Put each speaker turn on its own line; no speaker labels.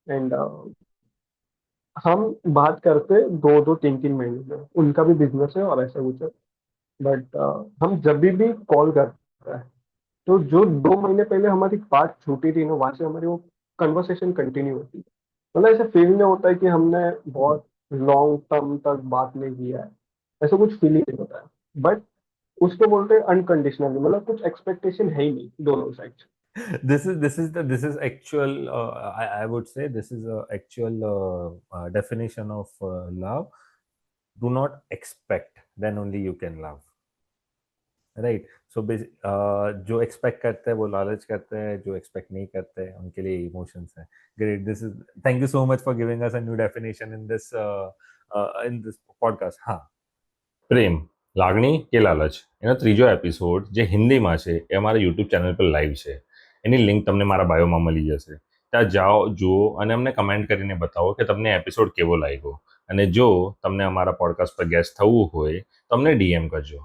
And हम बात करते 2-2 3-3 महीने में, उनका भी बिजनेस है और ऐसा कुछ है। बट हम जब भी कॉल करते हैं, तो जो 2 महीने पहले हमारी बात छूटी थी ना, वहां से हमारी वो कन्वर्सेशन कंटिन्यू होती है। मतलब ऐसा फील नहीं होता है कि हमने बहुत लॉन्ग टर्म तक बात नहीं किया है, ऐसा कुछ फील नहीं होता है। बट उसको बोलते हैं अनकंडीशनली, मतलब कुछ एक्सपेक्टेशन है ही नहीं दोनों साइड से।
This is actual, I would say this is a actual definition of love. Do not expect, then only you can love. Right. So जो एक्सपेक्ट करते हैं वो लालच करते हैं, जो एक्सपेक्ट नहीं करते हैं उनके लिए इमोशंस है. Great. This is thank you so much for giving us a new definition in this podcast. હા, પ્રેમ, લાગણી કે લાલચ, એનો ત્રીજો એપિસોડ જે હિન્દીમાં છે એ અમારા યુટ્યુબ ચેનલ પર લાઈવ છે. એની લિંક તમને મારા બાયોમાં મળી જશે. ત્યાં જાઓ, જુઓ અને અમને કમેન્ટ કરીને બતાવો કે તમને એપિસોડ કેવો લાગ્યો. અને જો તમને અમારા પોડકાસ્ટ પર ગેસ્ટ થવું હોય તો અમને ડીએમ કરજો.